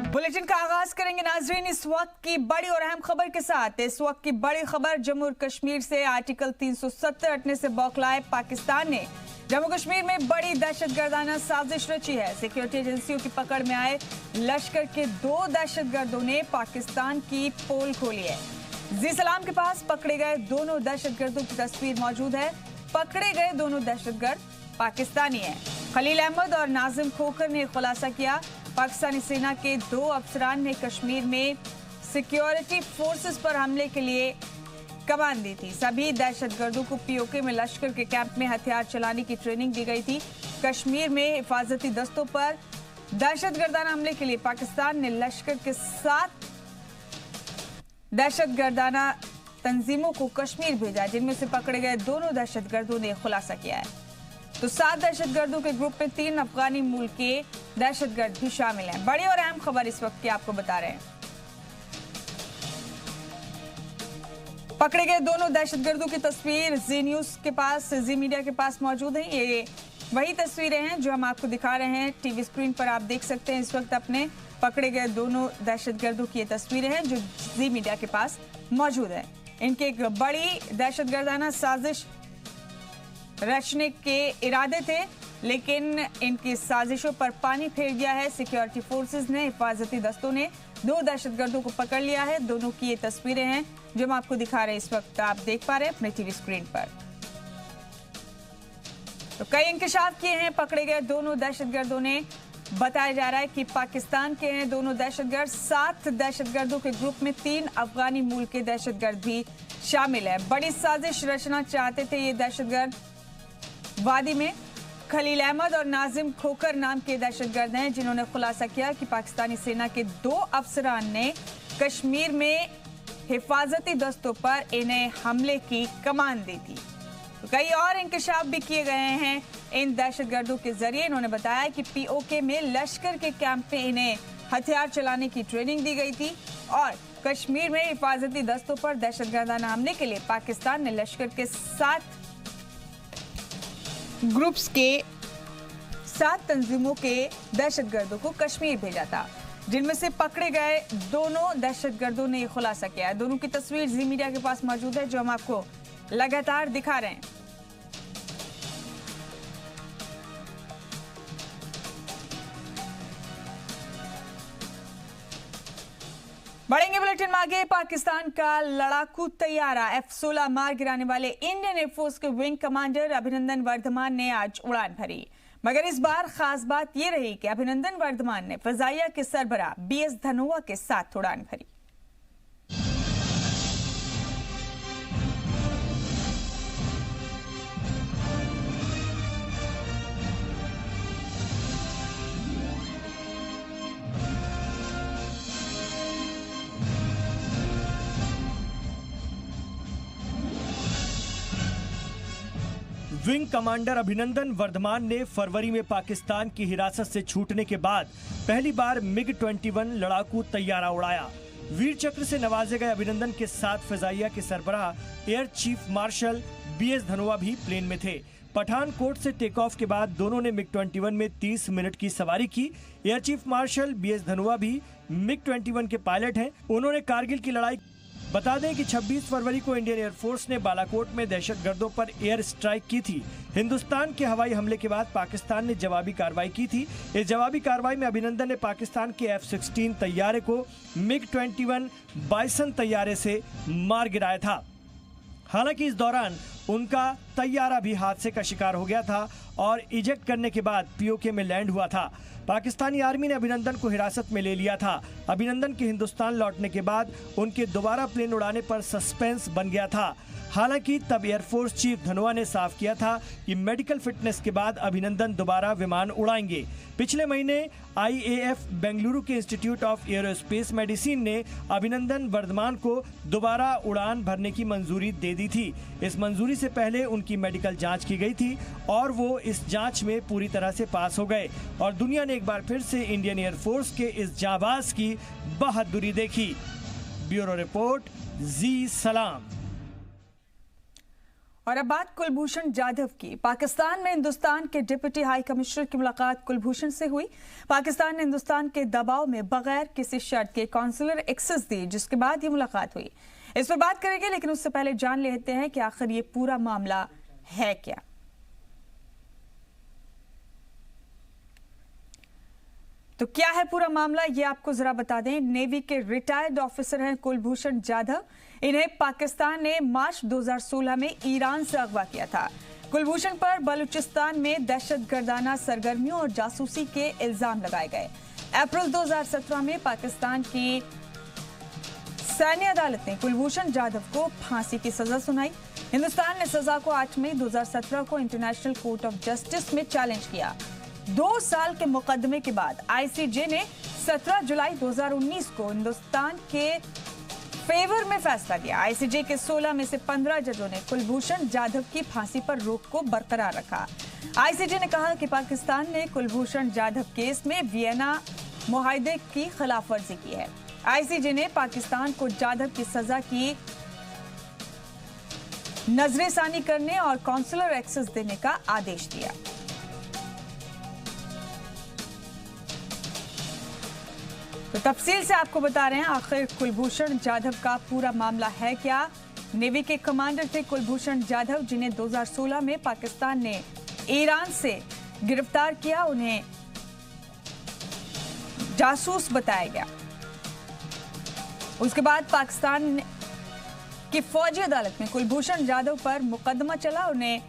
Bulletin का आगाज करेंगे नाजरीन इस वक्त की बड़ी और अहम खबर के साथ। इस वक्त की बड़ी खबर जम्मू और कश्मीर से। आर्टिकल 370 हटने से बौखलाए पाकिस्तान ने जम्मू कश्मीर में बड़ी दहशतगर्दाना साजिश रची है। सिक्योरिटी एजेंसियों की पकड़ में आए लश्कर के 2 दहशतगर्दों ने पाकिस्तान की पोल खोली है। जी सलाम के पास पकड़े गए दोनों दहशतगर्दों की तस्वीर मौजूद है। पकड़े गए दोनों दहशतगर्द पाकिस्तानी हैं। खलील अहमद और नाजिम खोकर ने खुलासा किया, पाकिस्तानी सेना के 2 अफसरान ने कश्मीर में सिक्योरिटी फोर्सेस पर हमले के लिए कमान दी थी। सभी दहशतगर्दों को पीओके में लश्कर के कैंप में हथियार चलाने की ट्रेनिंग दी गई थी। कश्मीर में हिफाजती दस्तों पर दहशतगर्दाना हमले के लिए पाकिस्तान ने लश्कर के 7 दहशतगर्दाना तंजीमों को कश्मीर भेजा, जिनमें से पकड़े गए दोनों दहशतगर्दों ने खुलासा किया है। तो 7 दहशतगर्दों के ग्रुप में 3 अफगानी मूल के दहशतगर्द भी शामिल हैं। बड़ी और अहम खबर इस वक्त की आपको बता रहे हैं। पकड़े गए दोनों दहशतगर्दों की तस्वीर जी न्यूज के पास, जी मीडिया के पास मौजूद है। ये वही तस्वीरें हैं जो हम आपको दिखा रहे हैं। टीवी स्क्रीन पर आप देख सकते हैं इस वक्त अपने पकड़े गए दोनों दहशतगर्दों की ये तस्वीरें हैं जो जी मीडिया के पास मौजूद है। इनके एक बड़ी दहशतगर्दाना साजिश रचने के इरादे थे, लेकिन इनकी साजिशों पर पानी फेर दिया है सिक्योरिटी फोर्सेस ने। हिफाजती दस्तों ने 2 दहशतगर्दों को पकड़ लिया है। दोनों की ये तस्वीरें हैं जो हम आपको दिखा रहे हैं इस वक्त, आप देख पा रहे हैं अपने टीवी स्क्रीन पर। तो कई इंकशाफ किए हैं पकड़े गए दोनों दहशतगर्दों ने। बताया जा रहा है कि पाकिस्तान के हैं दोनों दहशतगर्द। 7 दहशतगर्दों के ग्रुप में 3 अफगानी मूल के दहशतगर्द भी शामिल है। बड़ी साजिश रचना चाहते थे ये दहशतगर्द। वादी में खलील अहमद और नाजिम खोकर नाम के दहशतगर्द हैं, जिन्होंने खुलासा किया कि पाकिस्तानी सेना के 2 अफसरान ने कश्मीर में हिफाजती दस्तों पर इन्हें हमले की कमान दी थी। तो कई और इंकशाफ भी किए गए हैं इन दहशतगर्दों के जरिए। इन्होंने बताया कि पीओके में लश्कर के कैंप में इन्हें हथियार चलाने की ट्रेनिंग दी गई थी और कश्मीर में हिफाजती दस्तों पर दहशतगर्दाना हमले के लिए पाकिस्तान ने लश्कर के 7 ग्रुप्स के 7 तंजीमों के दहशतगर्दों को कश्मीर भेजा था, जिनमें से पकड़े गए दोनों दहशतगर्दों ने यह खुलासा किया है। दोनों की तस्वीर जी मीडिया के पास मौजूद है जो हम आपको लगातार दिखा रहे हैं। बढ़ेंगे बुलेटिन में आगे। पाकिस्तान का लड़ाकू तैयारा F-16 मार गिराने वाले इंडियन एयरफोर्स के विंग कमांडर अभिनंदन वर्धमान ने आज उड़ान भरी, मगर इस बार खास बात यह रही कि अभिनंदन वर्धमान ने फजाइया के सरबराह BS धनोआ के साथ उड़ान भरी। विंग कमांडर अभिनंदन वर्धमान ने फरवरी में पाकिस्तान की हिरासत से छूटने के बाद पहली बार MiG-21 लड़ाकू तैयारा उड़ाया। वीर चक्र से नवाजे गए अभिनंदन के साथ फजाइया के सरबराह air chief marshal BS Dhanoa भी प्लेन में थे। पठानकोट से टेक ऑफ के बाद दोनों ने MiG-21 में 30 मिनट की सवारी की। Air chief marshal BS Dhanoa भी MiG-21 के पायलट हैं। उन्होंने कारगिल की लड़ाई। बता दें कि 26 फरवरी को इंडियन एयरफोर्स ने बालाकोट में दहशतगर्दों पर एयर स्ट्राइक की थी। हिंदुस्तान के हवाई हमले के बाद पाकिस्तान ने जवाबी कार्रवाई की थी। इस जवाबी कार्रवाई में अभिनंदन ने पाकिस्तान के F-16 तैयारे को MiG-21 बाइसन तैयारे से मार गिराया था। हालांकि इस दौरान उनका तैयारा भी हादसे का शिकार हो गया था और इजेक्ट करने के बाद पीओके में लैंड हुआ था। पाकिस्तानी आर्मी ने अभिनंदन को हिरासत में ले लिया था। अभिनंदन के हिंदुस्तान लौटने के बाद उनके दोबारा प्लेन उड़ाने पर सस्पेंस बन गया था। हालांकि तब एयरफोर्स चीफ धनोआ ने साफ किया था कि मेडिकल फिटनेस के बाद अभिनंदन दोबारा विमान उड़ाएंगे। पिछले महीने IAF बेंगलुरु के इंस्टीट्यूट ऑफ एरोस्पेस मेडिसिन ने अभिनंदन वर्धमान को दोबारा उड़ान भरने की मंजूरी दे दी थी। इस मंजूरी से पहले उनकी मेडिकल जांच की गई थी और वो इस जांच में पूरी तरह से पास हो गए और दुनिया ने एक बार फिर से इंडियन एयरफोर्स के इस जाबाज की बहादुरी देखी। ब्यूरो रिपोर्ट, जी सलाम। और अब बात कुलभूषण जाधव की। पाकिस्तान में हिंदुस्तान के डिप्टी हाई कमिश्नर की मुलाकात कुलभूषण से हुई। पाकिस्तान ने हिंदुस्तान के दबाव में बगैर किसी शर्त के कॉन्सुलर एक्सेस दी, जिसके बाद ये मुलाकात हुई। इस पर बात करेंगे, लेकिन उससे पहले जान लेते हैं कि आखिर ये पूरा मामला है क्या। तो क्या है पूरा मामला, ये आपको जरा बता दें। नेवी के रिटायर्ड ऑफिसर हैं कुलभूषण जाधव। इन्हें पाकिस्तान ने मार्च 2016 में ईरान से अगवा किया था। कुलभूषण पर बलूचिस्तान में दहशतगर्दाना सरगर्मियों और जासूसी के इल्जाम लगाए गए। अप्रैल 2017 में पाकिस्तान की सैन्य अदालत ने कुलभूषण जाधव को फांसी की सजा सुनाई। हिंदुस्तान ने सजा को 8 मई 2017 को इंटरनेशनल कोर्ट ऑफ जस्टिस में चैलेंज किया। 2 साल के मुकदमे के बाद आईसीजे ने 17 जुलाई 2019 को हिंदुस्तान के फेवर में फैसला दिया। आईसीजे के 16 में से 15 जजों ने कुलभूषण जाधव की फांसी पर रोक को बरकरार रखा। आईसीजे ने कहा कि पाकिस्तान ने कुलभूषण जाधव केस में वियना मुआहदे की खिलाफवर्जी की है। आईसीजे ने पाकिस्तान को जाधव की सजा की नजरेसानी करने और कॉन्सुलर एक्सेस देने का आदेश दिया। तो तफसील से आपको बता रहे हैं आखिर कुलभूषण जाधव का पूरा मामला है क्या। नेवी के कमांडर थे कुलभूषण जाधव, जिन्हें 2016 में पाकिस्तान ने ईरान से गिरफ्तार किया। उन्हें जासूस बताया गया। उसके बाद पाकिस्तान की फौजी अदालत में कुलभूषण जाधव पर मुकदमा चला। उन्हें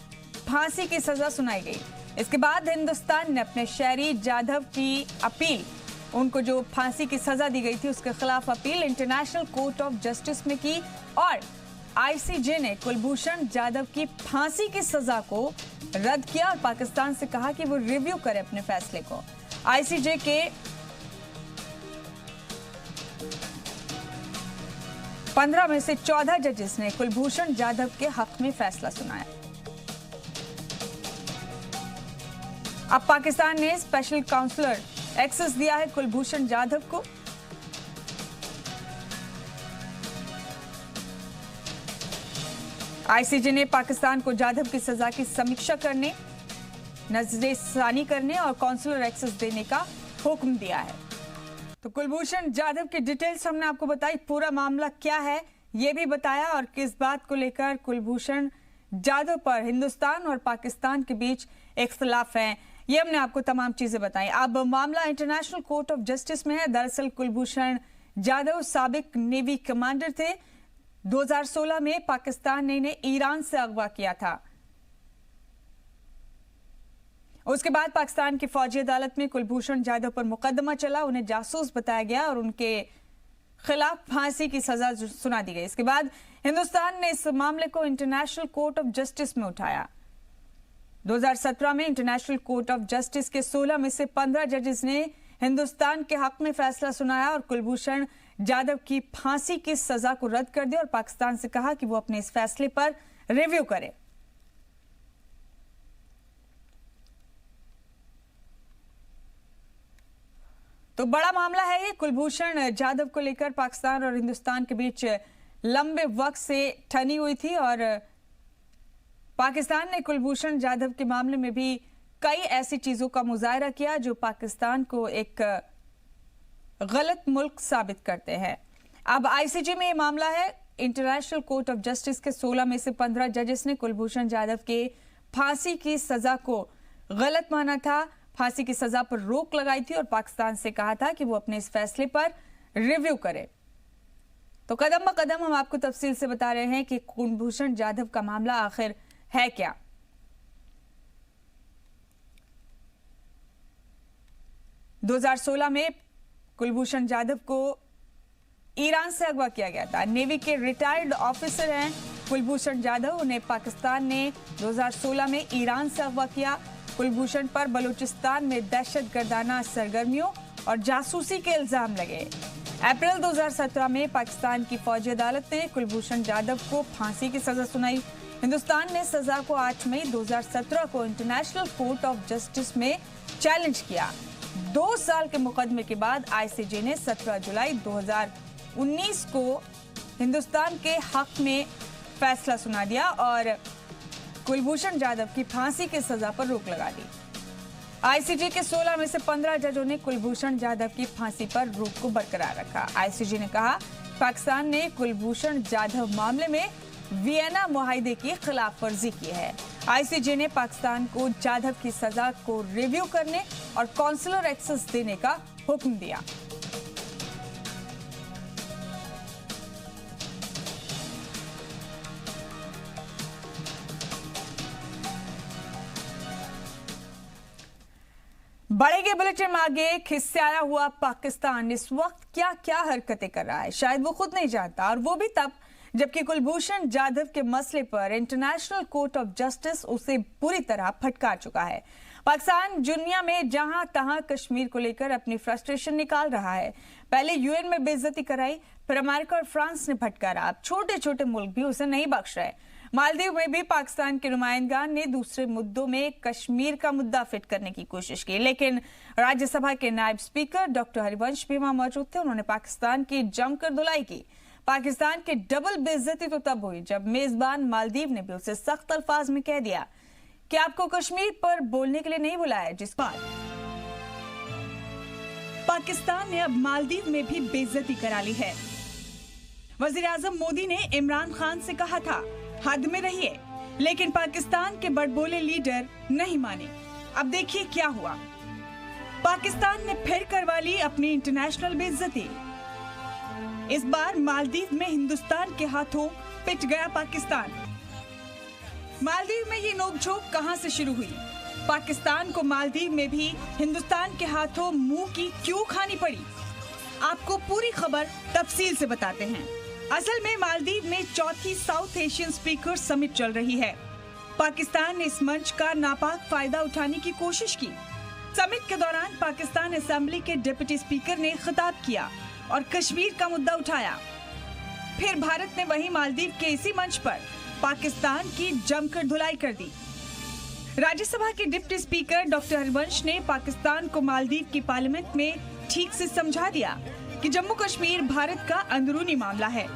फांसी की सजा सुनाई गई। इसके बाद हिंदुस्तान ने अपने शहरी जाधव की अपील, उनको जो फांसी की सजा दी गई थी उसके खिलाफ appeal international court of justice में की और आईसीजे ने कुलभूषण जाधव की फांसी की सजा को रद्द किया और पाकिस्तान से कहा कि वो रिव्यू करे अपने फैसले को। आईसीजे के 15 में से 14 जजेस ने कुलभूषण जाधव के हक में फैसला सुनाया। अब पाकिस्तान ने स्पेशल काउंसलर एक्सेस दिया है कुलभूषण जाधव को। आईसीजे ने पाकिस्तान को जाधव की सजा की समीक्षा करने, नजरेसानी करने और कॉन्सुलर एक्सेस देने का हुक्म दिया है। तो कुलभूषण जाधव की डिटेल्स हमने आपको बताई, पूरा मामला क्या है ये भी बताया और किस बात को लेकर कुलभूषण जाधव पर हिंदुस्तान और पाकिस्तान के बीच इख्तिलाफ है, ये हमने आपको तमाम चीजें बताई। अब मामला इंटरनेशनल कोर्ट ऑफ जस्टिस में है। दरअसल कुलभूषण जाधव साबिक नेवी कमांडर थे। 2016 में पाकिस्तान ने इन्हें ईरान से अगवा किया था। उसके बाद पाकिस्तान की फौजी अदालत में कुलभूषण जाधव पर मुकदमा चला। उन्हें जासूस बताया गया और उनके खिलाफ फांसी की सजा सुना दी गई। इसके बाद हिंदुस्तान ने इस मामले को इंटरनेशनल कोर्ट ऑफ जस्टिस में उठाया। 2017 में इंटरनेशनल कोर्ट ऑफ जस्टिस के 16 में से 15 जजेस ने हिंदुस्तान के हक में फैसला सुनाया और कुलभूषण जाधव की फांसी की सजा को रद्द कर दिया और पाकिस्तान से कहा कि वो अपने इस फैसले पर रिव्यू करे। तो बड़ा मामला है ये। कुलभूषण जाधव को लेकर पाकिस्तान और हिंदुस्तान के बीच लंबे वक्त से ठनी हुई थी और पाकिस्तान ने कुलभूषण जाधव के मामले में भी कई ऐसी चीजों का मुजाहरा किया जो पाकिस्तान को एक गलत मुल्क साबित करते हैं। अब आईसीजे में ये मामला है। इंटरनेशनल कोर्ट ऑफ जस्टिस के 16 में से 15 जजेस ने कुलभूषण जाधव के फांसी की सजा को गलत माना था, फांसी की सजा पर रोक लगाई थी और पाकिस्तान से कहा था कि वो अपने इस फैसले पर रिव्यू करे। तो कदम ब कदम हम आपको तफसील से बता रहे हैं कि कुलभूषण जाधव का मामला आखिर है क्या। – 2016 में कुलभूषण जाधव को ईरान से अगवा किया गया था। नेवी के रिटायर्ड ऑफिसर हैं कुलभूषण जाधव। उन्हें पाकिस्तान ने 2016 में ईरान से अगवा किया। कुलभूषण पर बलूचिस्तान में दहशतगर्दाना सरगर्मियों और जासूसी के इल्जाम लगे। अप्रैल 2017 में पाकिस्तान की फौजी अदालत ने कुलभूषण जाधव को फांसी की सजा सुनाई। हिंदुस्तान ने सजा को 8 मई 2017 को इंटरनेशनल कोर्ट ऑफ जस्टिस में चैलेंज किया। 2 साल के मुकदमे के बाद आईसीजे ने 17 जुलाई 2019 को हिंदुस्तान के हक में फैसला सुना दिया और कुलभूषण जाधव की फांसी की सजा पर रोक लगा दी। आईसीजे के 16 में से 15 जजों ने कुलभूषण जाधव की फांसी पर रोक को बरकरार रखा। आईसीजे ने कहा, पाकिस्तान ने कुलभूषण जाधव मामले में वियना मुआहदे की खिलाफ वर्जी की है। आईसीजे ने पाकिस्तान को जाधव की सजा को रिव्यू करने और कॉन्सुलर एक्सेस देने का हुक्म दिया। बढ़ेंगे बुलेटिन में आगे। खिसियाया हुआ पाकिस्तान इस वक्त क्या क्या हरकतें कर रहा है, शायद वो खुद नहीं जानता, और वो भी तब जबकि कुलभूषण जाधव के मसले पर इंटरनेशनल कोर्ट ऑफ जस्टिस उसे पूरी तरह फटकार चुका है। पाकिस्तान दुनिया में जहां तहां कश्मीर को लेकर अपनी फ्रस्ट्रेशन निकाल रहा है। पहले यूएन में बेइज्जती कराई, फिर अमेरिका और फ्रांस ने फटकारा, अब छोटे छोटे मुल्क भी उसे नहीं बख्श रहे। मालदीव में भी पाकिस्तान के नुमाइंदगान ने दूसरे मुद्दों में कश्मीर का मुद्दा फिट करने की कोशिश की, लेकिन राज्यसभा के नायब स्पीकर डॉक्टर हरिवंश भी वहां मौजूद थे। उन्होंने पाकिस्तान की जमकर धुलाई की। पाकिस्तान की डबल बेइज्जती तो तब हुई जब मेजबान मालदीव ने भी उसे सख्त अल्फाज में कह दिया कि आपको कश्मीर पर बोलने के लिए नहीं बुलाया। जिस पर पाकिस्तान ने अब मालदीव में भी बेइज्जती करा ली है। वजीर आजम मोदी ने इमरान खान से कहा था, हद में रहिए, लेकिन पाकिस्तान के बड़बोले लीडर नहीं माने। अब देखिए क्या हुआ। पाकिस्तान ने फिर करवा ली अपनी इंटरनेशनल बेइज्जती। इस बार मालदीव में हिंदुस्तान के हाथों पिट गया पाकिस्तान। मालदीव में ये नोकझोंक कहां से शुरू हुई? पाकिस्तान को मालदीव में भी हिंदुस्तान के हाथों मुंह की क्यों खानी पड़ी? आपको पूरी खबर तफसील से बताते हैं। असल में मालदीव में चौथी साउथ एशियन स्पीकर समिट चल रही है। पाकिस्तान ने इस मंच का नापाक फायदा उठाने की कोशिश की। समिट के दौरान पाकिस्तान असेंबली के डिप्टी स्पीकर ने खिताब किया और कश्मीर का मुद्दा उठाया। फिर भारत ने वही मालदीव के इसी मंच पर पाकिस्तान की जमकर धुलाई कर दी। राज्यसभा के डिप्टी स्पीकर डॉक्टर हरिवंश ने पाकिस्तान को मालदीव की पार्लियामेंट में ठीक से समझा दिया कि जम्मू कश्मीर भारत का अंदरूनी मामला है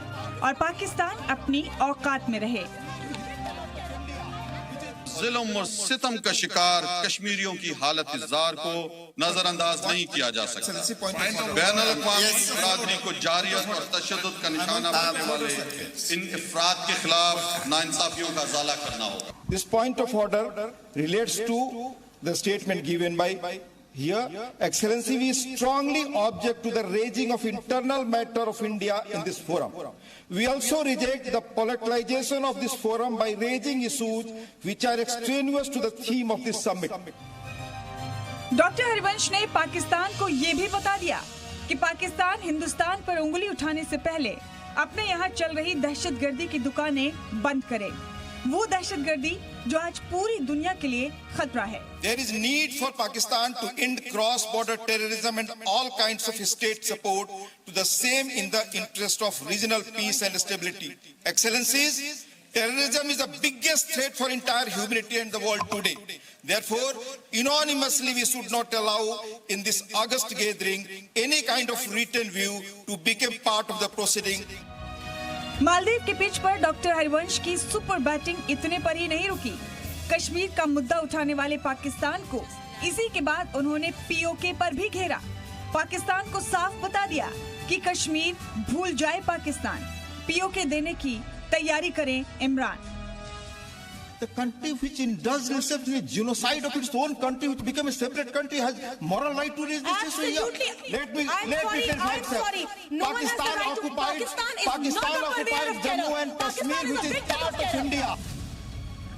और पाकिस्तान अपनी औकात में रहे। जुल्म और सितम का शिकार कश्मीरियों की हालत इज़्ज़ार को नजरअंदाज नहीं किया जा सकता। बैनुल-अक़वामी बरादरी को जारियत और तशद्दुद का निशाना बनने वाले इन अफराद के खिलाफ नाइंसाफियों का इज़ाला करना होगा। This point of order relates to the statement given by here. Excellency, we strongly object to the raising of internal matter of India in this forum. We also reject the politicization of this forum by raising issues which are extraneous to the theme of this summit. Doctor Harivansh ने पाकिस्तान को ये भी बता दिया कि पाकिस्तान हिंदुस्तान पर उंगली उठाने से पहले अपने यहाँ चल रही दहशतगर्दी की दुकानें बंद करे, वो दहशतगर्दी जो आज पूरी दुनिया के लिए खतरा है। There is need for Pakistan to end cross-border terrorism and all kinds of state support to the same in the interest of regional peace and stability. Excellencies, terrorism is the biggest threat for entire humanity and the world today. Therefore, unanimously we should not allow in this August gathering any kind of written view to become part of the proceeding. Maldives के pitch पर doctor Harivansh की super batting इतने पर ही नहीं रुकी। कश्मीर का मुद्दा उठाने वाले पाकिस्तान को इसी के बाद उन्होंने पीओके पर भी घेरा। पाकिस्तान को साफ बता दिया कि कश्मीर भूल जाए पाकिस्तान, पीओके देने की तैयारी करें Imran. The country which indulges itself in a genocide of its own country, which became a separate country, has moral right to raise this issue here. Let me sorry. No one has the right to. Pakistan occupied Jammu and Kashmir, which is part of India.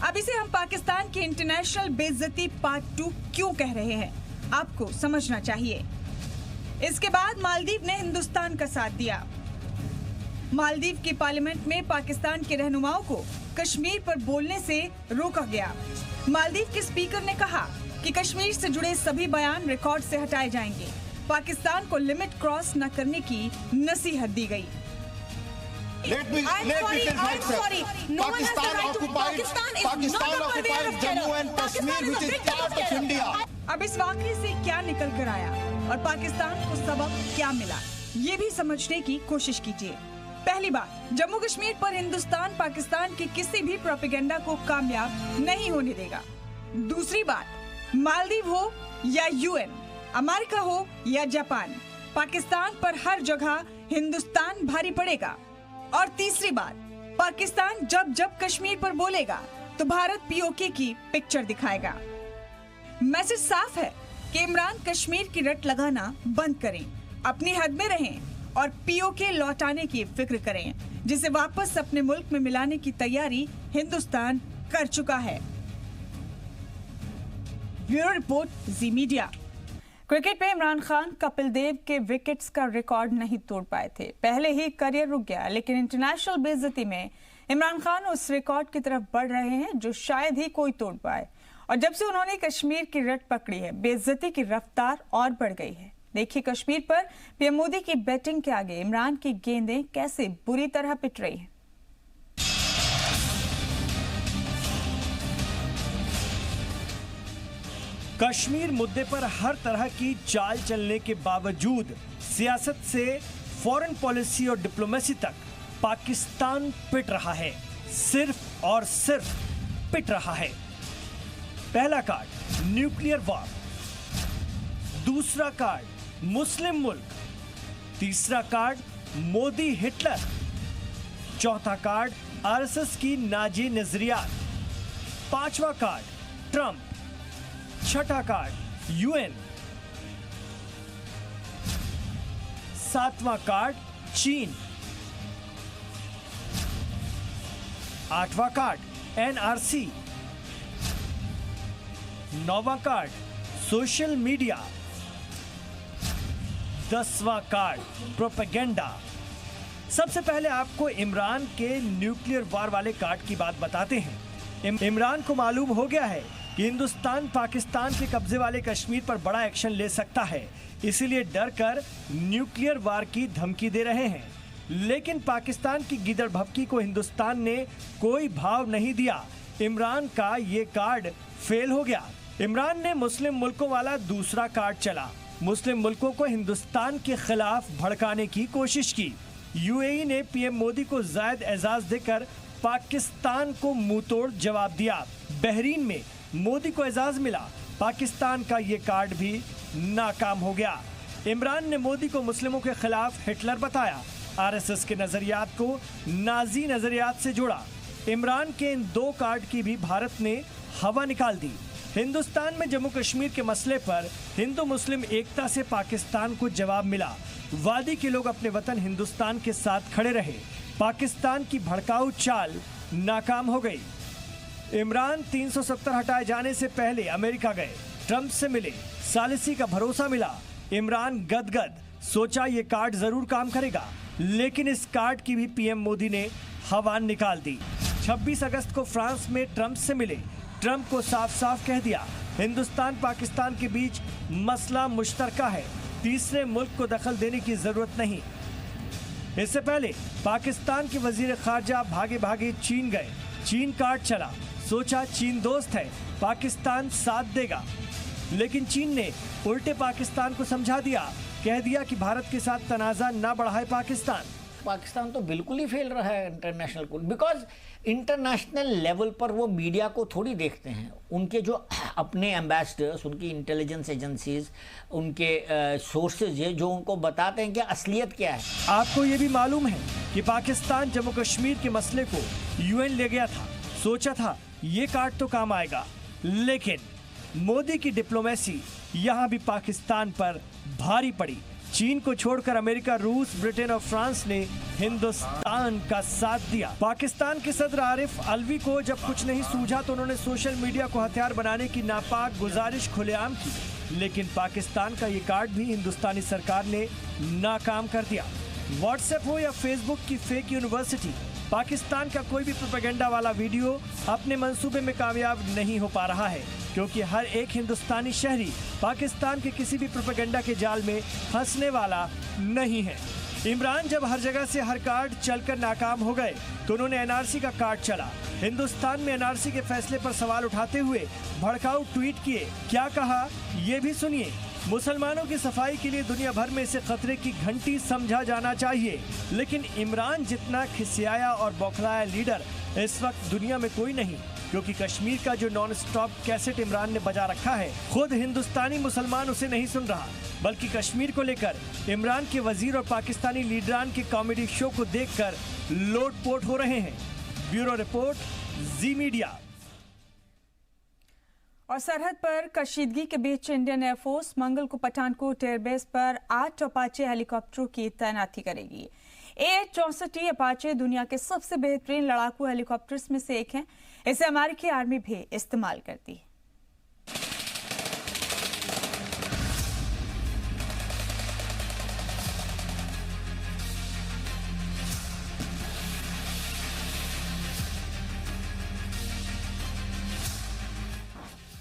अब इसे हम पाकिस्तान की international बेइज्जती part 2 क्यों कह रहे हैं, आपको समझना चाहिए। इसके बाद मालदीव ने हिंदुस्तान का साथ दिया। मालदीव की पार्लियामेंट में पाकिस्तान के रहनुमाओं को कश्मीर पर बोलने से रोका गया। मालदीव के स्पीकर ने कहा कि कश्मीर से जुड़े सभी बयान रिकॉर्ड से हटाए जाएंगे। पाकिस्तान को लिमिट क्रॉस न करने की नसीहत दी गई। अब इस वाकये से क्या निकल कर आया और पाकिस्तान को सबक क्या मिला, ये भी समझने की कोशिश कीजिए। पहली बात, जम्मू कश्मीर पर हिंदुस्तान पाकिस्तान की किसी भी प्रोपेगेंडा को कामयाब नहीं होने देगा। दूसरी बात, मालदीव हो या यूएन, अमेरिका हो या जापान, पाकिस्तान पर हर जगह हिंदुस्तान भारी पड़ेगा। और तीसरी बात, पाकिस्तान जब जब कश्मीर पर बोलेगा तो भारत पीओके की पिक्चर दिखाएगा। मैसेज साफ है कि इमरान कश्मीर की रट लगाना बंद करें, अपनी हद में रहें और पीओके लौटाने की फिक्र करें, जिसे वापस अपने मुल्क में मिलाने की तैयारी हिंदुस्तान कर चुका है। ब्यूरो रिपोर्ट, जी मीडिया। क्रिकेट में इमरान खान कपिल देव के विकेट्स का रिकॉर्ड नहीं तोड़ पाए थे, पहले ही करियर रुक गया, लेकिन इंटरनेशनल बेइज्जती में इमरान खान उस रिकॉर्ड की तरफ बढ़ रहे हैं जो शायद ही कोई तोड़ पाए। और जब से उन्होंने कश्मीर की रट पकड़ी है, बेइज्जती की रफ्तार और बढ़ गई है। देखिए कश्मीर पर पीएम मोदी की बैटिंग के आगे इमरान की गेंदें कैसे बुरी तरह पिट रही हैं। कश्मीर मुद्दे पर हर तरह की चाल चलने के बावजूद सियासत से फॉरेन पॉलिसी और डिप्लोमेसी तक पाकिस्तान पिट रहा है, सिर्फ और सिर्फ पिट रहा है। पहला कार्ड न्यूक्लियर वॉर, दूसरा कार्ड मुस्लिम मुल्क, तीसरा कार्ड मोदी हिटलर, चौथा कार्ड आरएसएस की नाजी नजरियात, पांचवा कार्ड ट्रंप, छठा कार्ड यूएन, सातवां कार्ड चीन, आठवां कार्ड एनआरसी, नौवां कार्ड सोशल मीडिया, 10वां कार्ड प्रोपेगेंडा। सबसे पहले आपको इमरान के न्यूक्लियर वार वाले कार्ड की बात बताते हैं। इमरान को मालूम हो गया है कि हिंदुस्तान पाकिस्तान के कब्जे वाले कश्मीर पर बड़ा एक्शन ले सकता है, इसीलिए डर कर न्यूक्लियर वार की धमकी दे रहे हैं। लेकिन पाकिस्तान की गिदड़ भभकी को हिंदुस्तान ने कोई भाव नहीं दिया। इमरान का ये कार्ड फेल हो गया। इमरान ने मुस्लिम मुल्कों वाला दूसरा कार्ड चला, मुस्लिम मुल्कों को हिंदुस्तान के खिलाफ भड़काने की कोशिश की। यूएई ने पीएम मोदी को जायद एजाज देकर पाकिस्तान को मुंहतोड़ जवाब दिया। बहरीन में मोदी को एजाज मिला, पाकिस्तान का ये कार्ड भी नाकाम हो गया। इमरान ने मोदी को मुस्लिमों के खिलाफ हिटलर बताया, आरएसएस के नजरियात को नाजी नजरियात से जोड़ा। इमरान के इन दो कार्ड की भी भारत ने हवा निकाल दी। हिंदुस्तान में जम्मू कश्मीर के मसले पर हिंदू मुस्लिम एकता से पाकिस्तान को जवाब मिला। वादी के लोग अपने वतन हिंदुस्तान के साथ खड़े रहे। पाकिस्तान की भड़काऊ चाल नाकाम हो गई। इमरान 370 हटाए जाने से पहले अमेरिका गए, ट्रंप से मिले, सालिसी का भरोसा मिला। इमरान गदगद, सोचा ये कार्ड जरूर काम करेगा, लेकिन इस कार्ड की भी पीएम मोदी ने हवा निकाल दी। 26 अगस्त को फ्रांस में ट्रंप से मिले, ट्रंप को साफ साफ कह दिया हिंदुस्तान पाकिस्तान के बीच मसला मुश्तरका है, तीसरे मुल्क को दखल देने की जरूरत नहीं। इससे पहले पाकिस्तान के वजीर खारजा भागे भागे चीन गए, चीन कार्ड चला, सोचा चीन दोस्त है, पाकिस्तान साथ देगा, लेकिन चीन ने उल्टे पाकिस्तान को समझा दिया, कह दिया कि भारत के साथ तनाज़ा ना बढ़ाए पाकिस्तान तो बिल्कुल ही फेल रहा है इंटरनेशनल को, बिकॉज इंटरनेशनल लेवल पर वो मीडिया को थोड़ी देखते हैं। उनके जो अपने एम्बेसडर्स, उनकी इंटेलिजेंस एजेंसीज, उनके सोर्सेज है जो उनको बताते हैं कि असलियत क्या है। आपको ये भी मालूम है कि पाकिस्तान जम्मू कश्मीर के मसले को यूएन ले गया था, सोचा था ये कार्ड तो काम आएगा, लेकिन मोदी की डिप्लोमेसी यहाँ भी पाकिस्तान पर भारी पड़ी। चीन को छोड़कर अमेरिका, रूस, ब्रिटेन और फ्रांस ने हिंदुस्तान का साथ दिया। पाकिस्तान के सदर आरिफ अलवी को जब कुछ नहीं सूझा तो उन्होंने सोशल मीडिया को हथियार बनाने की नापाक गुजारिश खुलेआम की, लेकिन पाकिस्तान का ये कार्ड भी हिंदुस्तानी सरकार ने नाकाम कर दिया। व्हाट्सएप हो या फेसबुक की फेक यूनिवर्सिटी, पाकिस्तान का कोई भी प्रोपेगेंडा वाला वीडियो अपने मंसूबे में कामयाब नहीं हो पा रहा है, क्योंकि हर एक हिंदुस्तानी शहरी पाकिस्तान के किसी भी प्रोपेगेंडा के जाल में फंसने वाला नहीं है। इमरान जब हर जगह से हर कार्ड चलकर नाकाम हो गए तो उन्होंने एनआरसी का कार्ड चला। हिंदुस्तान में एनआरसी के फैसले पर सवाल उठाते हुए भड़काऊ ट्वीट किए। क्या कहा ये भी सुनिए। मुसलमानों की सफाई के लिए दुनिया भर में इसे खतरे की घंटी समझा जाना चाहिए, लेकिन इमरान जितना खिसियाया और बौखलाया लीडर इस वक्त दुनिया में कोई नहीं, क्योंकि कश्मीर का जो नॉन स्टॉप कैसेट इमरान ने बजा रखा है, खुद हिंदुस्तानी मुसलमान उसे नहीं सुन रहा, बल्कि कश्मीर को लेकर इमरान के वजीर और पाकिस्तानी लीडरान के कॉमेडी शो को देखकर लोटपोट हो रहे हैं। ब्यूरो रिपोर्ट, जी मीडिया। और सरहद पर कशीदगी के बीच इंडियन एयरफोर्स मंगल को पठानकोट एयरबेस पर 8 अपाचे हेलीकॉप्टरों की तैनाती करेगी। AH-64 अपाचे दुनिया के सबसे बेहतरीन लड़ाकू हेलीकॉप्टर्स में से एक हैं। इसे अमेरिकी आर्मी भी इस्तेमाल करती है।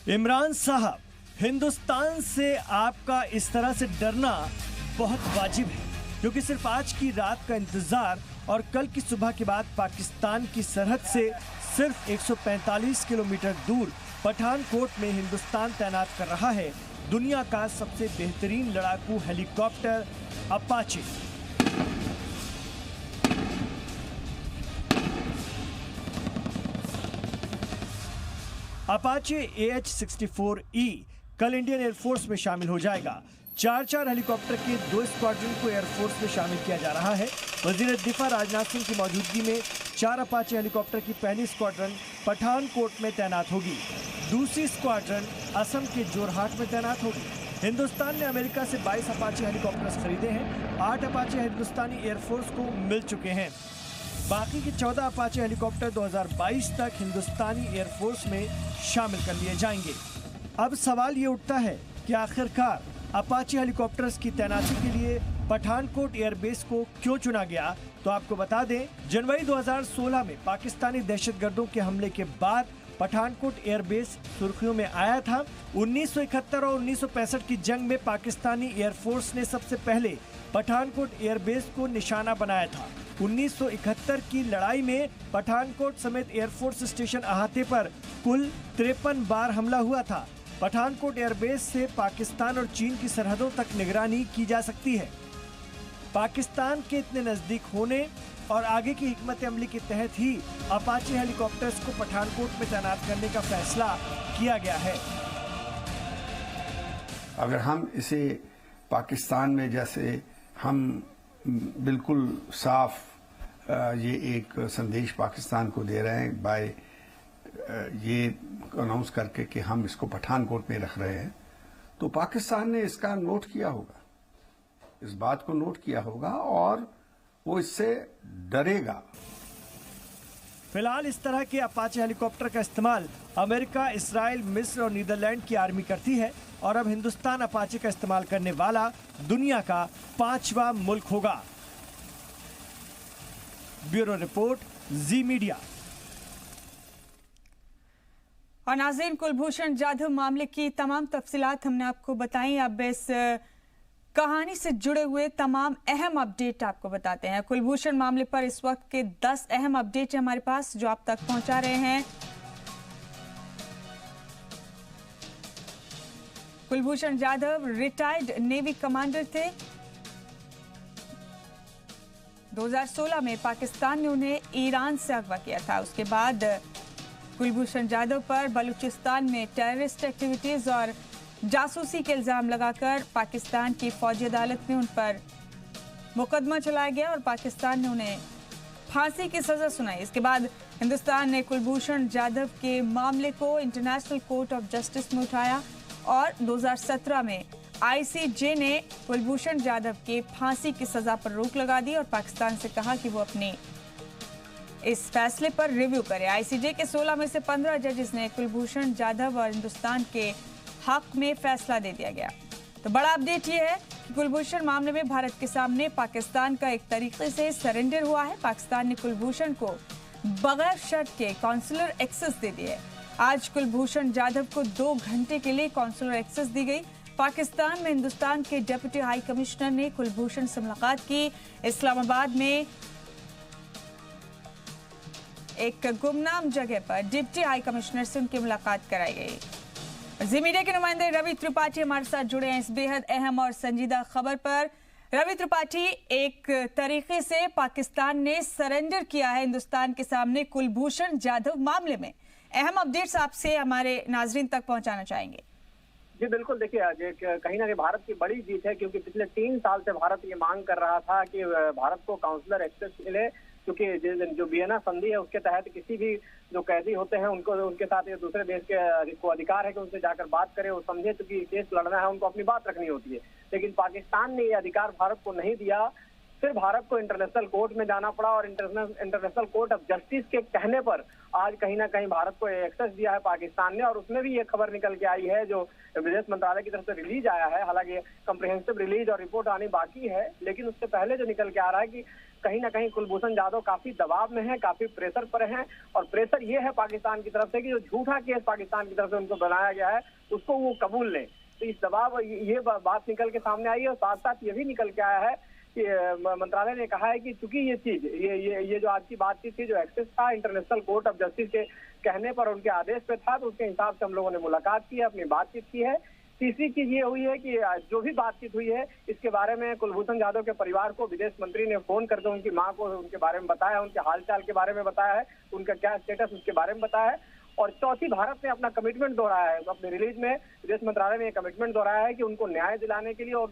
इमरान साहब, हिंदुस्तान से आपका इस तरह से डरना बहुत वाजिब है, क्योंकि सिर्फ आज की रात का इंतजार और कल की सुबह के बाद पाकिस्तान की सरहद से सिर्फ 145 किलोमीटर दूर पठानकोट में हिंदुस्तान तैनात कर रहा है दुनिया का सबसे बेहतरीन लड़ाकू हेलीकॉप्टर अपाचे। अपाचे AH-64E कल इंडियन एयरफोर्स में शामिल हो जाएगा। 4 हेलीकॉप्टर के 2 स्क्वाड्रन को एयरफोर्स में शामिल किया जा रहा है। वजीर दिफा राजनाथ सिंह की मौजूदगी में 4 अपाचे हेलीकॉप्टर की पहली स्क्वाड्रन पठानकोट में तैनात होगी। दूसरी स्क्वाड्रन असम के जोरहाट में तैनात होगी। हिंदुस्तान ने अमेरिका से 22 अपाचे हेलीकॉप्टर्स खरीदे हैं। 8 अपाचे हिंदुस्तानी एयरफोर्स को मिल चुके हैं। बाकी के 14 अपाचे हेलीकॉप्टर 2022 तक हिंदुस्तानी एयरफोर्स में शामिल कर लिए जाएंगे। अब सवाल ये उठता है कि आखिरकार अपाचे हेलीकॉप्टर्स की तैनाती के लिए पठानकोट एयरबेस को क्यों चुना गया। तो आपको बता दें, जनवरी 2016 में पाकिस्तानी दहशतगर्दों के हमले के बाद पठानकोट एयरबेस सुर्खियों में आया था। 1971 और 1965 की जंग में पाकिस्तानी एयरफोर्स ने सबसे पहले पठानकोट एयरबेस को निशाना बनाया था। 1971 की लड़ाई में पठानकोट समेत एयरफोर्स स्टेशन अहाते पर कुल 53 बार हमला हुआ था। पठानकोट एयरबेस से पाकिस्तान और चीन की सरहदों तक निगरानी की जा सकती है। पाकिस्तान के इतने नजदीक होने और आगे की हिकमत अमली के तहत ही अपाचे हेलीकॉप्टर्स को पठानकोट में तैनात करने का फैसला किया गया है। अगर हम इसे पाकिस्तान में, जैसे हम बिल्कुल साफ ये एक संदेश पाकिस्तान को दे रहे हैं बाय ये अनाउंस करके कि हम इसको पठानकोट में रख रहे हैं, तो पाकिस्तान ने इसका नोट किया होगा, इस बात को नोट किया होगा और वो इससे डरेगा। फिलहाल इस तरह के अपाचे हेलीकॉप्टर का इस्तेमाल अमेरिका, इस्राइल, मिस्र और नीदरलैंड की आर्मी करती है और अब हिंदुस्तान अपाचे का इस्तेमाल करने वाला दुनिया का 5वां मुल्क होगा। ब्यूरो रिपोर्ट, जी मीडिया। और नाज़रीन, कुलभूषण जाधव मामले की तमाम तफसीलात हमने आपको बताई। अब इस कहानी से जुड़े हुए तमाम अहम अपडेट आपको बताते हैं। कुलभूषण मामले पर इस वक्त के 10 अहम अपडेट है हमारे पास, जो आप तक पहुंचा रहे हैं। Kulbhushan Jadhav retired navy commander थे। 2016 में पाकिस्तान ने उन्हें ईरान से अगवा किया था। उसके बाद कुलभूषण जाधव पर बलूचिस्तान में टेररिस्ट एक्टिविटीज और जासूसी के इल्जाम लगाकर पाकिस्तान की फौजी अदालत में उन पर मुकदमा चलाया गया और पाकिस्तान ने उन्हें फांसी की सजा सुनाई। इसके बाद हिंदुस्तान ने कुलभूषण जाधव के मामले को इंटरनेशनल कोर्ट ऑफ जस्टिस में उठाया और 2017 में ICJ ने कुलभूषण जाधव के फांसी की सजा पर रोक लगा दी और पाकिस्तान से कहा कि वो अपने इस फैसले पर रिव्यू करे। ICJ के 16 में से 15 जजेस ने कुलभूषण जाधव और हिंदुस्तान के हक में फैसला दे दिया गया। तो बड़ा अपडेट ये है कि कुलभूषण मामले में भारत के सामने पाकिस्तान का एक तरीके से सरेंडर हुआ है। पाकिस्तान ने कुलभूषण को बगैर शर्त के कॉन्सुलर एक्सेस दे दी है। आज कुलभूषण जाधव को 2 घंटे के लिए कॉन्सुलर एक्सेस दी गई। पाकिस्तान में हिंदुस्तान के डिप्टी हाई कमिश्नर ने कुलभूषण से मुलाकात की। इस्लामाबाद में एक गुमनाम जगह पर डिप्टी हाई कमिश्नर से उनकी मुलाकात कराई गई। जी मीडिया के नुमाइंदे रवि त्रिपाठी हमारे साथ जुड़े हैं इस बेहद अहम और संजीदा खबर पर। रवि त्रिपाठी, एक तरीके से पाकिस्तान ने सरेंडर किया है हिंदुस्तान के सामने कुलभूषण जाधव मामले में। अहम अपडेट्स आपसे हमारे नाजरीन तक पहुंचाना चाहेंगे। जी बिल्कुल, देखिए कहीं ना कहीं भारत की बड़ी जीत है, क्योंकि पिछले 3 साल से भारत ये मांग कर रहा था कि भारत को काउंसलर एक्सेस मिले, क्योंकि जो वियना संधि है उसके तहत किसी भी जो कैदी होते हैं उनको उनके साथ ये दूसरे देश के को अधिकार है कि उनसे जाकर बात करे, वो समझे, क्योंकि केस लड़ना है उनको अपनी बात रखनी होती है। लेकिन पाकिस्तान ने ये अधिकार भारत को नहीं दिया, फिर भारत को इंटरनेशनल कोर्ट में जाना पड़ा और इंटरनेशनल कोर्ट ऑफ जस्टिस के कहने पर आज कहीं ना कहीं भारत को एक्सेस दिया है पाकिस्तान ने। और उसमें भी ये खबर निकल के आई है जो विदेश मंत्रालय की तरफ से रिलीज आया है, हालांकि कम्प्रिहेंसिव रिलीज और रिपोर्ट आनी बाकी है, लेकिन उससे पहले जो निकल के आ रहा है कि कहीं ना कहीं कुलभूषण जाधव काफी दबाव में है, काफी प्रेशर पर हैं। और प्रेशर ये है पाकिस्तान की तरफ से कि जो झूठा केस पाकिस्तान की तरफ से उनको बनाया गया है उसको वो कबूल लें। तो इस दबाव ये बात निकल के सामने आई है। और साथ साथ ये भी निकल के आया है कि मंत्रालय ने कहा है कि चूंकि ये चीज ये जो आज की बातचीत थी, जो एक्सेस था इंटरनेशनल कोर्ट ऑफ जस्टिस के कहने पर, उनके आदेश पे था, तो उसके हिसाब से हम लोगों ने मुलाकात की है, अपनी बातचीत की है। तीसरी चीज ये हुई है कि जो भी बातचीत हुई है इसके बारे में कुलभूषण जाधव के परिवार को विदेश मंत्री ने फोन करके उनकी मां को उनके बारे में बताया, उनके हालचाल के बारे में बताया है, उनका क्या स्टेटस उसके बारे में बताया है। और चौथी, भारत ने अपना कमिटमेंट दोहराया है, अपनी रिलीज में विदेश मंत्रालय ने कमिटमेंट दोहराया है कि उनको न्याय दिलाने के लिए और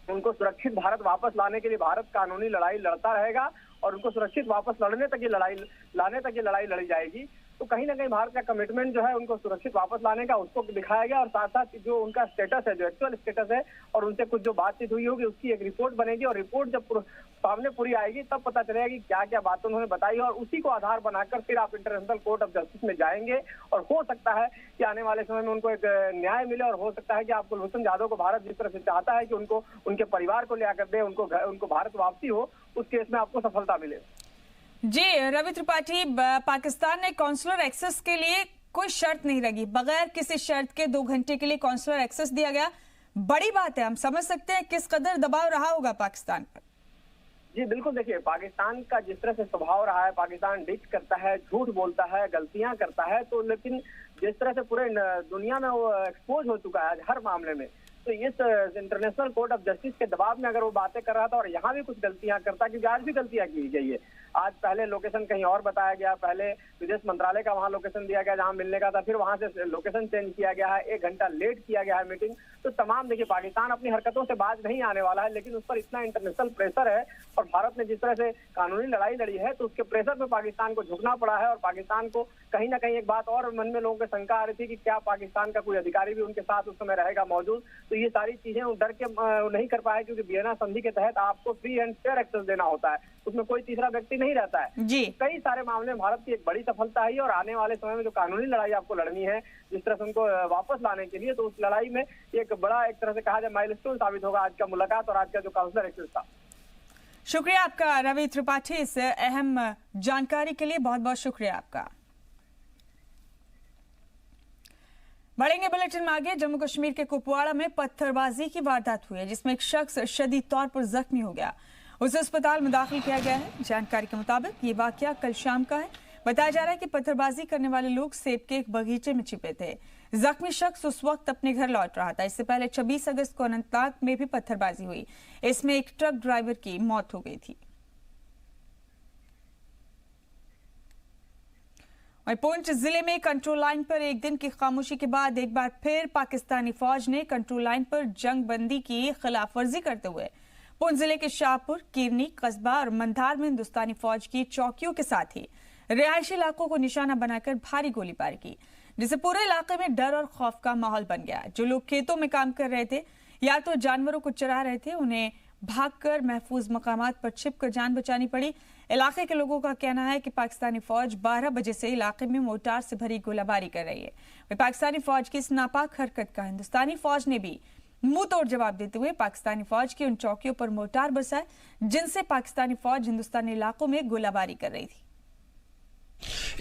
उनको सुरक्षित भारत वापस लाने के लिए भारत कानूनी लड़ाई लड़ता रहेगा और उनको सुरक्षित वापस लाने तक ये लड़ाई लड़ी जाएगी। तो कहीं ना कहीं भारत का कमिटमेंट जो है उनको सुरक्षित वापस लाने का उसको दिखाया गया। और साथ साथ जो उनका स्टेटस है, जो एक्चुअल स्टेटस है और उनसे कुछ जो बातचीत हुई होगी उसकी एक रिपोर्ट बनेगी और रिपोर्ट जब सामने पूरी आएगी तब पता चलेगा कि क्या क्या बातें उन्होंने बताई और उसी को आधार बनाकर फिर आप इंटरनेशनल कोर्ट ऑफ जस्टिस में जाएंगे। और हो सकता है कि आने वाले समय में उनको एक न्याय मिले और हो सकता है कि आप कुलभूषण जाधव को भारत जिस तरह से चाहता है कि उनको उनके परिवार को ले आकर दे, उनको भारत वापसी हो, उस केस में आपको सफलता मिले। जी रवि त्रिपाठी, पाकिस्तान ने काउंसलर एक्सेस के लिए कोई शर्त नहीं लगी, बगैर किसी शर्त के 2 घंटे के लिए काउंसलर एक्सेस दिया गया। बड़ी बात है, हम समझ सकते हैं किस कदर दबाव रहा होगा पाकिस्तान पर। जी बिल्कुल, देखिए पाकिस्तान का जिस तरह से स्वभाव रहा है, पाकिस्तान डिच करता है, झूठ बोलता है, गलतियां करता है, तो लेकिन जिस तरह से पूरे दुनिया में वो एक्सपोज हो चुका है हर मामले में, तो इस इंटरनेशनल कोर्ट ऑफ जस्टिस के दबाव में अगर वो बातें कर रहा था और यहाँ भी कुछ गलतियां करता, क्योंकि आज भी गलतियां की गई है। आज पहले लोकेशन कहीं और बताया गया, पहले विदेश मंत्रालय का वहाँ लोकेशन दिया गया जहाँ मिलने का था, फिर वहाँ से लोकेशन चेंज किया गया है, 1 घंटा लेट किया गया है मीटिंग। तो तमाम देखिए पाकिस्तान अपनी हरकतों से बाज नहीं आने वाला है, लेकिन उस पर इतना इंटरनेशनल प्रेशर है और भारत ने जिस तरह से कानूनी लड़ाई लड़ी है तो उसके प्रेशर में पाकिस्तान को झुकना पड़ा है। और पाकिस्तान को कहीं ना कहीं एक बात और मन में लोगों को शंका आ रही थी कि क्या पाकिस्तान का कोई अधिकारी भी उनके साथ उस समय रहेगा मौजूद। तो ये सारी चीजें डर के नहीं कर पाए, क्योंकि वियना संधि के तहत आपको फ्री एंड फेयर एक्सेस देना होता है, उसमें कोई तीसरा व्यक्ति नहीं रहता है। जी कई सारे मामले में भारत की एक बड़ी सफलता है और आने वाले समय में जो कानूनी लड़ाई आपको लड़नी है जिस तरह से उनको वापस लाने के लिए, तो उस लड़ाई में एक बड़ा, एक तरह से कहा जाए, माइलस्टोन साबित होगा आज का मुलाकात और आज का जो काउंसलर एक्सेस था। शुक्रिया आपका रवि त्रिपाठी, इस अहम जानकारी के लिए बहुत बहुत शुक्रिया आपका। बढ़ेंगे बुलेटिन में आगे। जम्मू कश्मीर के कुपवाड़ा में पत्थरबाजी की वारदात हुई है, जिसमें एक शख्स शदीद तौर पर जख्मी हो गया, उसे अस्पताल में दाखिल किया गया है। जानकारी के मुताबिक ये वाकया कल शाम का है। बताया जा रहा है कि पत्थरबाजी करने वाले लोग सेब के एक बगीचे में छिपे थे। जख्मी शख्स उस वक्त अपने घर लौट रहा था। इससे पहले 26 अगस्त को अनंतनाग में भी पत्थरबाजी हुई, इसमें एक ट्रक ड्राइवर की मौत हो गई थी। और पुंछ जिले में कंट्रोल लाइन पर एक दिन की खामोशी के बाद एक बार फिर पाकिस्तानी फौज ने कंट्रोल लाइन पर जंगबंदी की खिलाफवर्जी करते हुए पुंछ जिले के शाहपुर, कीरनी, कस्बा और मंधार में हिंदुस्तानी फौज की चौकियों के साथ ही रिहायशी इलाकों को निशाना बनाकर भारी गोलीबारी की, जिससे पूरे इलाके में डर और खौफ का माहौल बन गया। जो लोग खेतों में काम कर रहे थे या तो जानवरों को चरा रहे थे, उन्हें भागकर महफूज मकामात पर छिपकर जान बचानी पड़ी। इलाके के लोगों का कहना है कि पाकिस्तानी फौज 12 बजे से इलाके में मोर्टार से भरी गोलाबारी कर रही है। पाकिस्तानी फौज की इस नापाक हरकत का हिंदुस्तानी फौज ने भी मुंह तोड़ जवाब देते हुए पाकिस्तानी फौज की उन चौकियों पर मोर्टार बरसाए जिनसे पाकिस्तानी फौज हिंदुस्तानी इलाकों में गोलाबारी कर रही थी।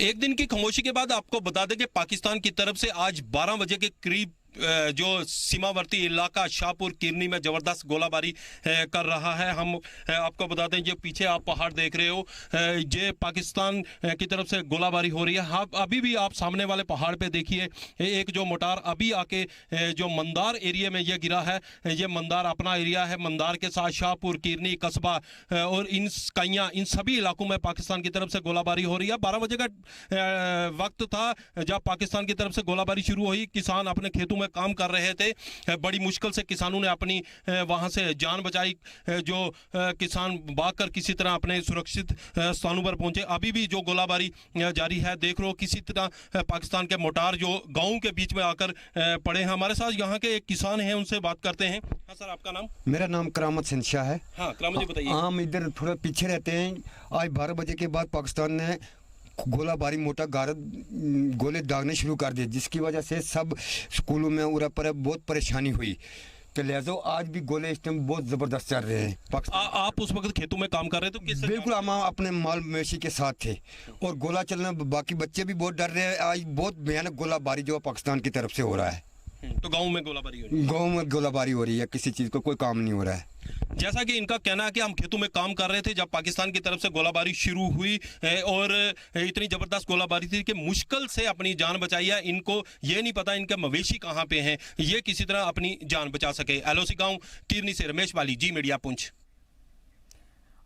एक दिन की खामोशी के बाद आपको बता दें कि पाकिस्तान की तरफ से आज 12 बजे के करीब जो सीमावर्ती इलाका शाहपुर किरनी में जबरदस्त गोलाबारी कर रहा है। हम आपको बता दें, ये पीछे आप पहाड़ देख रहे हो, ये पाकिस्तान की तरफ से गोलाबारी हो रही है। हाँ, अभी भी आप सामने वाले पहाड़ पे देखिए, एक जो मोटार अभी आके जो मंदार एरिया में ये गिरा है, ये मंदार अपना एरिया है। मंदार के साथ शाहपुर, किरनी, कस्बा और इन काइयाँ, इन सभी इलाकों में पाकिस्तान की तरफ से गोलाबारी हो रही है। 12 बजे का वक्त था जब पाकिस्तान की तरफ से गोलाबारी शुरू हुई। किसान अपने खेतों में काम कर रहे थे। बड़ी मुश्किल से किसानों ने अपनी वहां से जान बचाई। जो किसान भागकर किसी तरह अपने सुरक्षित स्थानों पर पहुंचे। अभी भी जो गोलाबारी जारी है, देख लो किसी तरह पाकिस्तान के मोटार जो गांव के बीच में आकर पड़े हैं। हमारे साथ यहाँ के एक किसान हैं, उनसे बात करते हैं। हाँ सर, आपका नाम? मेरा नाम करामत सिंशाह है। हाँ करामत जी, बताइए। हम इधर थोड़ा पीछे रहते हैं। आज 12 बजे के बाद पाकिस्तान ने गोलाबारी, मोटा गोले दागने शुरू कर दिए, जिसकी वजह से सब स्कूलों में उरा पर बहुत परेशानी हुई। तो लिहाजा आज भी गोले इस टाइम बहुत ज़बरदस्त चल रहे हैं। आप उस वक्त खेतों में काम कर रहे थे? तो बिल्कुल, हम अपने माल मवेशी के साथ थे और गोला चलना, बाकी बच्चे भी बहुत डर रहे हैं। आज बहुत भयानक गोलाबारी जो पाकिस्तान की तरफ से हो रहा है। तो गाँव में गोलाबारी हो रही है? गाँव में गोलाबारी हो रही है, किसी चीज़ को कोई काम नहीं हो रहा है। जैसा कि इनका कहना है कि हम खेतों में काम कर रहे थे जब पाकिस्तान की तरफ से गोलाबारी शुरू हुई और इतनी जबरदस्त गोलाबारी थी कि मुश्किल से अपनी जान बचाई है। इनको ये नहीं पता इनके मवेशी कहां पे हैं, ये किसी तरह अपनी जान बचा सके। एलओसी गांव किरनी से रमेश वाली, जी मीडिया पुंछ।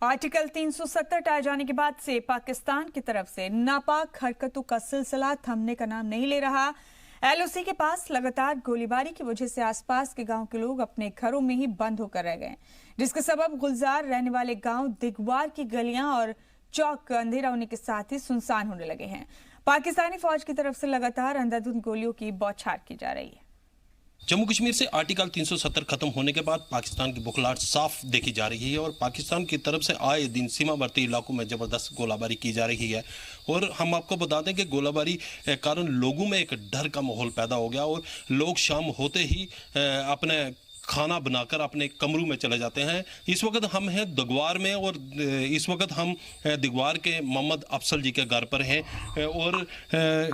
आर्टिकल 370 हटाए जाने के बाद से पाकिस्तान की तरफ से नापाक हरकतों का सिलसिला थमने का नाम नहीं ले रहा। एलओसी के पास लगातार गोलीबारी की वजह से आसपास के गांव के लोग अपने घरों में ही बंद होकर रह गए, जिसके सबब गुलजार रहने वाले गांव दिगवार की गलियां और चौक अंधेरा होने के साथ ही सुनसान होने लगे हैं। पाकिस्तानी फौज की तरफ से लगातार अंधाधुंध गोलियों की बौछार की जा रही है। जम्मू कश्मीर से आर्टिकल 370 खत्म होने के बाद पाकिस्तान की बुखलाहट साफ देखी जा रही है और पाकिस्तान की तरफ से आए दिन सीमावर्ती इलाकों में जबरदस्त गोलाबारी की जा रही है। और हम आपको बता दें कि गोलाबारी कारण लोगों में एक डर का माहौल पैदा हो गया और लोग शाम होते ही अपने खाना बनाकर अपने कमरों में चले जाते हैं। इस वक्त हम हैं दिगवार में और इस वक्त हम दिगवार के मोहम्मद अफसल जी के घर पर हैं और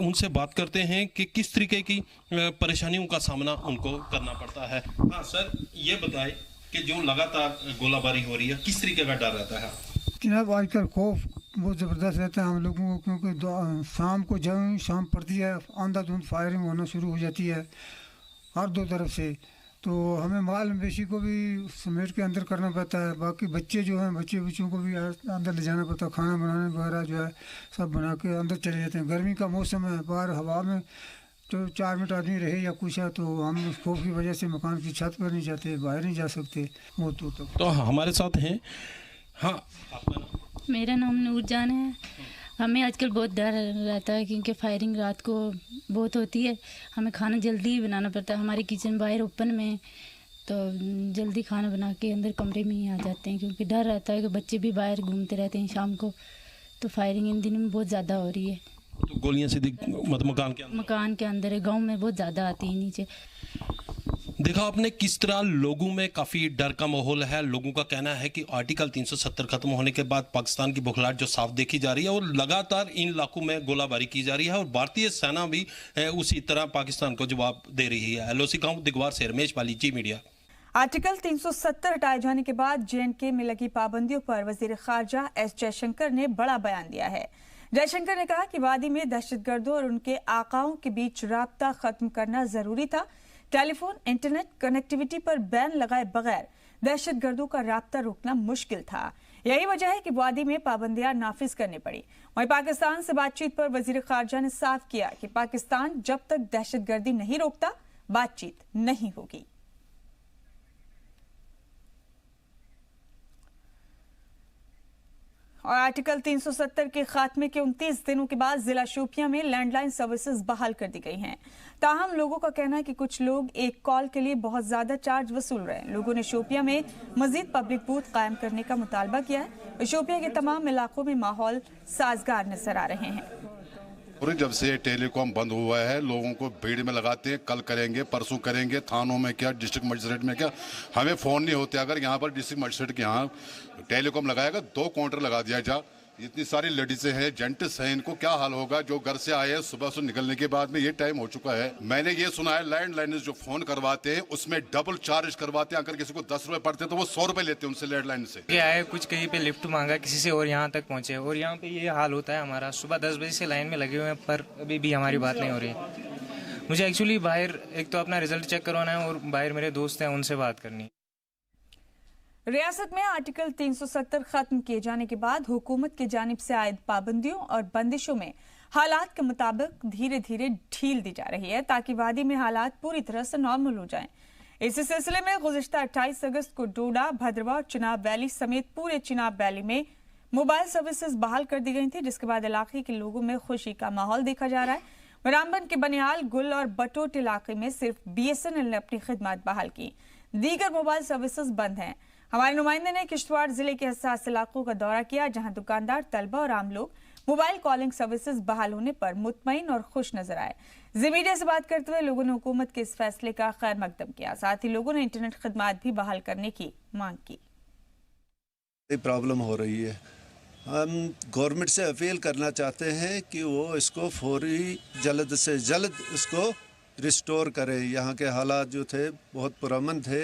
उनसे बात करते हैं कि किस तरीके की परेशानियों का सामना उनको करना पड़ता है। हाँ सर, ये बताएं कि जो लगातार गोलाबारी हो रही है, किस तरीके का डर रहता है? जनाब, आजकल खौफ बहुत ज़बरदस्त रहता है हम लोगों को, क्योंकि शाम को जब शाम पड़ती है अंधाधुंध फायरिंग होना शुरू हो जाती है हर दो तरफ से। तो हमें माल मवेशी को भी समेट के अंदर करना पड़ता है। बाकी बच्चे जो हैं, बच्चों को भी अंदर ले जाना पड़ता है। खाना बनाने वगैरह जो है सब बना के अंदर चले जाते हैं। गर्मी का मौसम है, बाहर हवा में तो 4 मिनट आदमी रहे या कुछ है तो हम उस खौफ की वजह से मकान की छत पर नहीं जाते, बाहर नहीं जा सकते बहुत दूर तक। तो हमारे साथ हैं। हाँ, आपका नाम? मेरा नाम नूरजान है। हमें आजकल बहुत डर रहता है क्योंकि फायरिंग रात को बहुत होती है। हमें खाना जल्दी ही बनाना पड़ता है। हमारी किचन बाहर ओपन में, तो जल्दी खाना बना के अंदर कमरे में ही आ जाते हैं क्योंकि डर रहता है कि बच्चे भी बाहर घूमते रहते हैं शाम को। तो फायरिंग इन दिनों में बहुत ज़्यादा हो रही है। तो गोलियां सीधी मकान के अंदर है, गाँव में बहुत ज़्यादा आती है नीचे। देखा आपने किस तरह लोगों में काफ़ी डर का माहौल है। लोगों का कहना है कि आर्टिकल 370 खत्म होने के बाद पाकिस्तान की बुखलाहट जो साफ देखी जा रही है और लगातार इन इलाकों में गोलाबारी की जा रही है और भारतीय सेना भी उसी तरह पाकिस्तान को जवाब दे रही है। एलओसी गांव दिगवार से रमेश वाली, जी मीडिया। आर्टिकल 370 हटाए जाने के बाद JNK में लगी पाबंदियों पर वजीर खारजा S जयशंकर ने बड़ा बयान दिया है। जयशंकर ने कहा कि वादी में दहशतगर्दों और उनके आकाओं के बीच राब्ता खत्म करना जरूरी था। टेलीफोन, इंटरनेट कनेक्टिविटी पर बैन लगाए बगैर दहशतगर्दों का राब्ता रोकना मुश्किल था। यही वजह है कि वादी में पाबंदियां नाफिज करनी पड़ी। वहीं पाकिस्तान से बातचीत पर वजीर खारजा ने साफ किया कि पाकिस्तान जब तक दहशतगर्दी नहीं रोकता, बातचीत नहीं होगी। और आर्टिकल 370 के खात्मे के 29 दिनों के बाद जिला शोपियां में लैंडलाइन सर्विसेज बहाल कर दी गई हैं। ताहम लोगों का कहना है कि कुछ लोग एक कॉल के लिए बहुत ज्यादा चार्ज वसूल रहे हैं। लोगों ने शोपियां में मजीद पब्लिक बूथ कायम करने का मुतालबा किया है। शोपियां के तमाम इलाकों में माहौल साजगार नजर आ रहे हैं। और जब से टेलीकॉम बंद हुआ है लोगों को भीड़ में लगाते हैं, कल करेंगे, परसों करेंगे, थानों में क्या, डिस्ट्रिक्ट मजिस्ट्रेट में क्या, हमें फ़ोन नहीं होते। अगर यहाँ पर डिस्ट्रिक्ट मजिस्ट्रेट के यहाँ टेलीकॉम लगाएगा 2 काउंटर लगा दिया जा, इतनी सारी लेडीजें हैं, जेंट्स हैं, इनको क्या हाल होगा जो घर से आए हैं सुबह से निकलने के बाद में ये टाइम हो चुका है। मैंने ये सुना है लैंडलाइन जो फोन करवाते हैं उसमें डबल चार्ज करवाते हैं। अगर किसी को 10 रुपए पड़ते हैं तो वो 100 रुपए लेते हैं उनसे लैंडलाइन से। ये आए कुछ कहीं पे लिफ्ट मांगा किसी से और यहाँ तक पहुँचे, और यहाँ पे ये हाल होता है हमारा। सुबह 10 बजे से लाइन में लगे हुए हैं पर अभी भी हमारी बात नहीं हो रही है। मुझे एक्चुअली बाहर एक तो अपना रिजल्ट चेक करवाना है और बाहर मेरे दोस्त हैं उनसे बात करनी है। रियासत में आर्टिकल 370 खत्म किए जाने के बाद हुकूमत की जानिब से आयद पाबंदियों और बंदिशों में हालात के मुताबिक धीरे धीरे ढील दी जा रही है ताकि वादी में हालात पूरी तरह से नॉर्मल हो जाएं। इसी सिलसिले में गुज़िश्ता 28 अगस्त को डोडा, भद्रवाह और चिनाब वैली समेत पूरे चिनाब वैली में मोबाइल सर्विसेज बहाल कर दी गई थी, जिसके बाद इलाके के लोगों में खुशी का माहौल देखा जा रहा है। रामबन के बनिहाल, गुल और बटोट इलाके में सिर्फ BSNL ने अपनी खिदमत बहाल की, दीगर मोबाइल सर्विसेज बंद हैं। हमारे नुमाइंदे ने किश्तवाड़ जिले के हसास इलाकों का दौरा किया, जहां दुकानदार, तलबा और आम लोग मोबाइल कॉलिंग सर्विसेज बहाल होने पर मुतमईन और खुश नजर आए। जी मीडिया से बात करते हुए लोगों ने हुकूमत के इस फैसले का खैर मकदम किया। साथ ही लोगों ने इंटरनेट खदमात भी बहाल करने की मांग की। प्रॉब्लम हो रही है, हम गवर्नमेंट से अपील करना चाहते हैं कि वो इसको फौरी जल्द से जल्द इसको रिस्टोर करे। यहाँ के हालात जो थे बहुत पुरअमन थे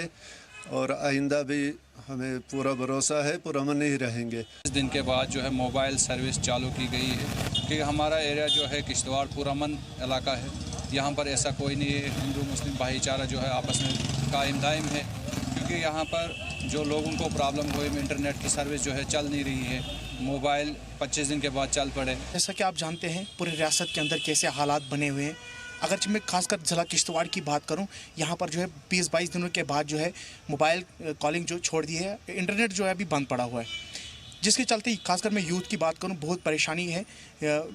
और आइंदा भी हमें पूरा भरोसा है पुरअमन ही रहेंगे। इस दिन के बाद जो है मोबाइल सर्विस चालू की गई है क्योंकि हमारा एरिया जो है किश्तवाड़ पुरअमन इलाका है। यहाँ पर ऐसा कोई नहीं है, हिंदू मुस्लिम भाईचारा जो है आपस में कायम दायम है क्योंकि यहाँ पर जो लोगों को प्रॉब्लम हुई इंटरनेट की सर्विस जो है चल नहीं रही है, मोबाइल 25 दिन के बाद चल पड़े। जैसा कि आप जानते हैं पूरे रियासत के अंदर कैसे हालात बने हुए हैं। अगर मैं खासकर ज़िला किश्तवाड़ की बात करूं, यहाँ पर जो है 20-22 दिनों के बाद जो है मोबाइल कॉलिंग जो छोड़ दी है, इंटरनेट जो है अभी बंद पड़ा हुआ है, जिसके चलते खासकर मैं यूथ की बात करूं बहुत परेशानी है।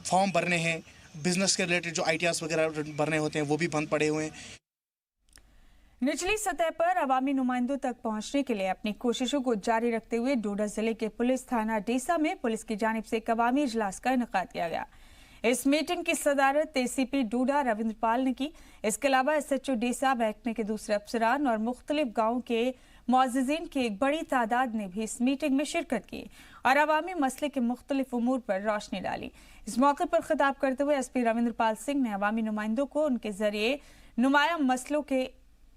फॉर्म भरने हैं, बिजनेस के रिलेटेड जो ITRs वगैरह भरने होते हैं वो भी बंद पड़े हुए हैं। निचली सतह पर अवामी नुमाइंदों तक पहुंचने के लिए अपनी कोशिशों को जारी रखते हुए डोडा जिले के पुलिस थाना डेसा में पुलिस की जानिब से एक अवामी इजलास का इनेकाद किया गया। इस मीटिंग की सदारत ACP डोडा रविंद्रपाल ने की। इसके अलावा SHO डेसा, महकमे के दूसरे अफसरान और मुख्तलिफ गाँव के मुअज़्ज़िज़ीन की एक बड़ी तादाद ने भी इस मीटिंग में शिरकत की और अवामी मसले के मुख्तलिफ उमूर पर रोशनी डाली। इस मौके पर खिताब करते हुए SP रविंद्रपाल सिंह ने अवामी नुमाइंदों को उनके जरिए नुमाया मसलों के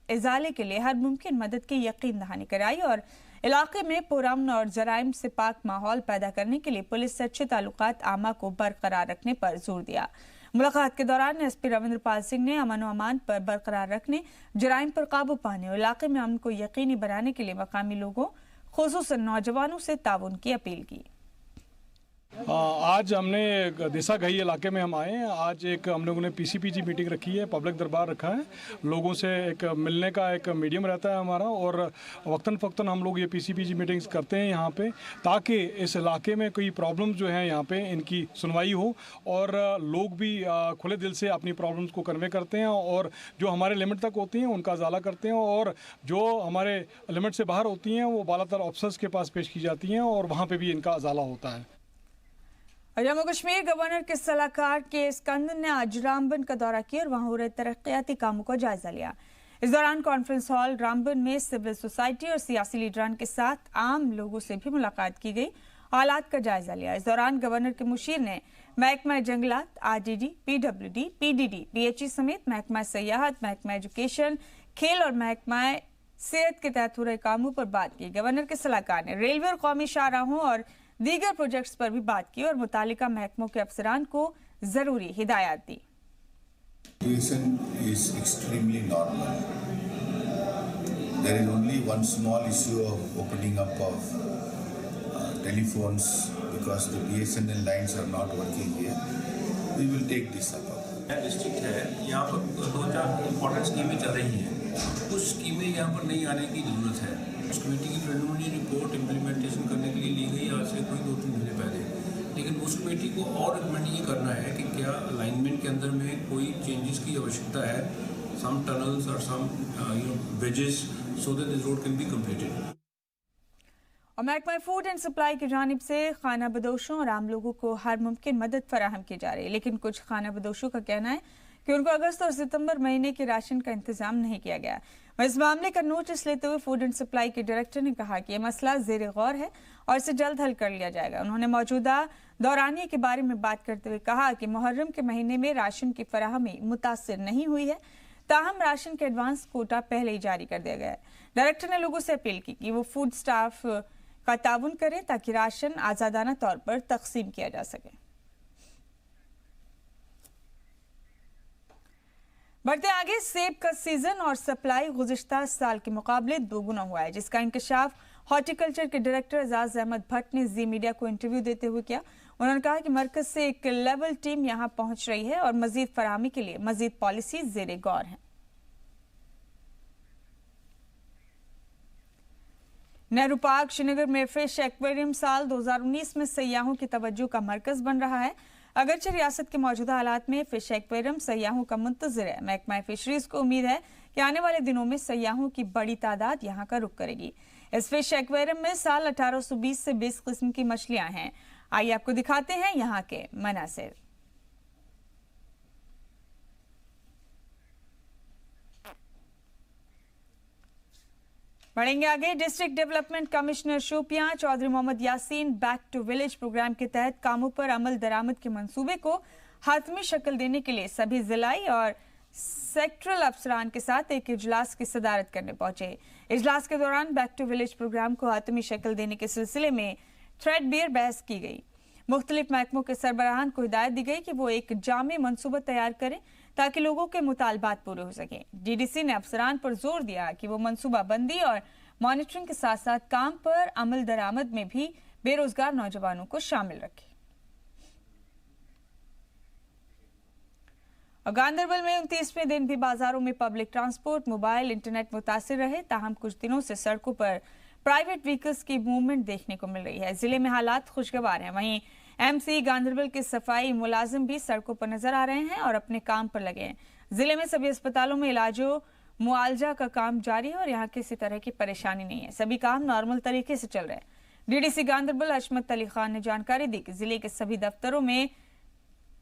इजाले के लिए हर मुमकिन मदद की यकीन दहानी कराई और इलाके में पुरअमन और जराइम से पाक माहौल पैदा करने के लिए पुलिस से अच्छे ताल्लुकात आमा को बरकरार रखने पर जोर दिया। मुलाकात के दौरान SP रविंद्रपाल सिंह ने अमन व अमान पर बरकरार रखने, जराइम पर काबू पाने और इलाके में अमन को यकीनी बनाने के लिए मकामी लोगों, खुसूसन नौजवानों से ताउन की अपील की। आज हमने देसा गही इलाके में हम आए हैं। आज एक हम लोगों ने PCPG मीटिंग रखी है, पब्लिक दरबार रखा है। लोगों से एक मिलने का एक मीडियम रहता है हमारा और वक्तन फ़क्तन हम लोग ये PCPG मीटिंग्स करते हैं यहाँ पे ताकि इस इलाके में कोई प्रॉब्लम जो है यहाँ पे इनकी सुनवाई हो और लोग भी खुले दिल से अपनी प्रॉब्लम्स को कन्वे करते हैं और जो हमारे लिमिट तक होती हैं उनका इजाला करते हैं और जो हमारे लिमिट से बाहर होती हैं वो बालातर ऑफिसर्स के पास पेश की जाती हैं और वहाँ पर भी इनका इजाला होता है। जम्मू कश्मीर गवर्नर के सलाहकार के स्कंदन ने आज रामबन का दौरा किया और वहां हो रहे तरक्याती कामों का जायजा लिया। इस दौरान कॉन्फ्रेंस हॉल रामबन में सिविल सोसाइटी और सियासी लीडरान के साथ आम लोगों से भी मुलाकात की गई, हालात का जायजा लिया। इस दौरान गवर्नर के मुशीर ने महकमा जंगलात, RDD, PWD, PDD, BHE समेत महकमा सयाहत, महकमा एजुकेशन, खेल और महकमा सेहत के तहत हो रहे कामों पर बात की। गवर्नर के सलाहकार ने रेलवे और कौमी शाहराहों और दीगर प्रोजेक्ट्स पर भी बात की और मुतालिका महकमों के अफसरान को जरूरी हिदायत दी। Situation is extremely normal. There is only one small issue of opening up of telephones because the BSNL lines are not working here. We will take this up. District है, यहाँ पर 2-4 इम्पोर्टेंट स्कीमें चल रही हैं, कुछ स्कीमें यहाँ पर नहीं आने की ज़रूरत है। उस कमेटी की प्रिलिमिनरी रिपोर्ट इम्प्लीमेंटेशन करने के लिए ली गई आज से कोई 2-3 महीने पहले, लेकिन उस कमेटी को और रिकमेंड ये करना है कि क्या अलाइनमेंट के अंदर में कोई चेंजेस की आवश्यकता है, सम टनल्स और some bridges so that this road can be completed. और महकमा फूड एंड सप्लाई की जानिब से खाना बदोशों और आम लोगों को हर मुमकिन मदद फराहम की जा रही है, लेकिन कुछ खाना बदोशों का कहना है कि उनको अगस्त और सितंबर महीने के राशन का इंतजाम नहीं किया गया। इस मामले का नोटिस लेते हुए फूड एंड सप्लाई के डायरेक्टर ने कहा कि यह मसला ज़ेरे गौर है और इसे जल्द हल कर लिया जाएगा। उन्होंने मौजूदा दौरानिये के बारे में बात करते हुए कहा कि मुहर्रम के महीने में राशन की फराहमी मुतासिर नहीं हुई है, ताहम राशन के एडवांस कोटा पहले ही जारी कर दिया गया है। डायरेक्टर ने लोगों से अपील की कि वो फूड स्टाफ का ताउन करें ताकि राशन आज़ादाना तौर पर तकसीम किया जा सके। बढ़ते आगे, सेब का सीजन और सप्लाई गुज़िश्ता साल के मुकाबले दोगुना हुआ है, जिसका इंकशाफ हॉर्टिकल्चर के डायरेक्टर एजाज अहमद भट्ट ने जी मीडिया को इंटरव्यू देते हुए किया। उन्होंने कहा कि मरकज से एक लेवल टीम यहां पहुंच रही है और मजीद फराहमी के लिए मजीद पॉलिसी ज़ेरे गौर है। नेहरू पार्क श्रीनगर में फिश एक्वेरियम साल 2019 में सयाहों की तवज्जो का मरकज बन रहा है। अगरचे रियासत के मौजूदा हालात में फिश एक्वेरियम सयाहों का मुंतज़िर है। महकमा फिशरीज को उम्मीद है कि आने वाले दिनों में सयाहों की बड़ी तादाद यहाँ का रुख करेगी। इस फिश एक्वेरियम में साल 1820 से 20 किस्म की मछलियां हैं। आइए आपको दिखाते हैं यहाँ के मनासिर। बढ़ेंगे आगे। District development commissioner Shopian Chaudhary Mohammad Yasin back to village program के तहत कामों पर अमल दरामद के मंसूबे को हातमी शक्ल देने के लिए सभी जिलाई और सेक्टरल अफसरान के साथ एक इजलास की सदारत करने पहुंचे। इजलास के दौरान बैक टू विलेज प्रोग्राम को हातमी शक्ल देने के सिलसिले में थ्रेडबेयर बहस की गई। मुख्तलिफ महकमों के सरबराहान को हिदायत दी गई कि वो एक जामे मंसूबा तैयार करें ताकि लोगों के मुतालबात पूरे हो सके। डीडीसी ने अफसरान पर जोर दिया कि वो मंसूबा बंदी और मॉनिटरिंग के साथ साथ काम पर अमल दरामद में भी बेरोजगार नौजवानों को शामिल रखे। और गांधरबल में 29वें दिन भी बाजारों में पब्लिक ट्रांसपोर्ट, मोबाइल, इंटरनेट मुतासिर रहे। ताहम कुछ दिनों से सड़कों पर प्राइवेट व्हीकल्स की मूवमेंट देखने को मिल रही है। जिले में हालात खुशगवार हैं। वहीं एमसी गांधरबल के सफाई मुलाजिम भी सड़कों पर नजर आ रहे हैं और अपने काम पर लगे हैं। जिले में सभी अस्पतालों में इलाजो मुआवजा का काम जारी है और यहाँ किसी तरह की परेशानी नहीं है। सभी काम नॉर्मल तरीके से चल रहे हैं। डीडीसी गांधरबल अशमत अली खान ने जानकारी दी कि जिले के सभी दफ्तरों में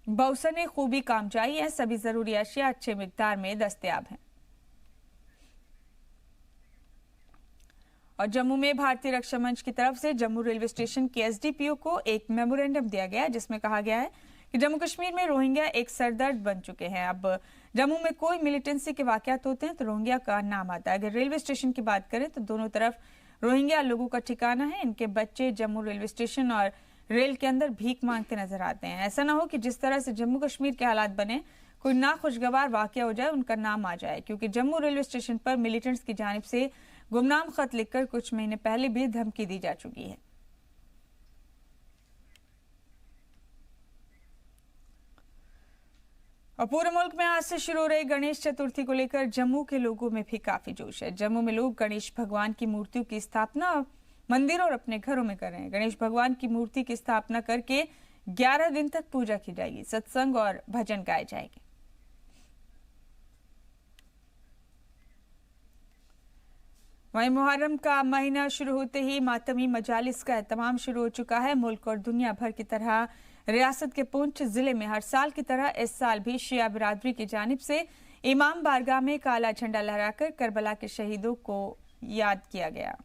बहुसने खूबी काम जारी है। सभी जरूरी अशिया अच्छे मिकदार में दस्तयाब हैं। और जम्मू में भारतीय रक्षा मंच की तरफ से जम्मू रेलवे स्टेशन के एसडीपीओ को एक मेमोरेंडम दिया गया है, जिसमें कहा गया है कि जम्मू कश्मीर में रोहिंग्या एक सरदर्द बन चुके हैं। अब जम्मू में कोई मिलिटेंसी के वाकयात होते हैं तो रोहिंग्या का नाम आता है। अगर रेलवे स्टेशन की बात करें तो दोनों तरफ रोहिंग्या लोगों का ठिकाना है। इनके बच्चे जम्मू रेलवे स्टेशन और रेल के अंदर भीख मांगते नजर आते हैं। ऐसा ना हो कि जिस तरह से जम्मू कश्मीर के हालात बने, कोई नाखुशगवार वाकया हो जाए, उनका नाम आ जाए, क्योंकि जम्मू रेलवे स्टेशन पर मिलिटेंट्स की जानिब से गुमनाम खत लिखकर कुछ महीने पहले भी धमकी दी जा चुकी है। और पूरे मुल्क में आज से शुरू हो रही गणेश चतुर्थी को लेकर जम्मू के लोगों में भी काफी जोश है। जम्मू में लोग गणेश भगवान की मूर्तियों की स्थापना मंदिरों और अपने घरों में कर रहे हैं। गणेश भगवान की मूर्ति की स्थापना करके 11 दिन तक पूजा की जाएगी, सत्संग और भजन गाए जाएंगे। वहीं मुहर्रम का महीना शुरू होते ही मातमी मजालिस का एहतमाम शुरू हो चुका है। मुल्क और दुनिया भर की तरह रियासत के पुंछ जिले में हर साल की तरह इस साल भी शिया बिरादरी की जानिब से इमाम बारगाह में काला झंडा लहराकर करबला के शहीदों को याद किया गया।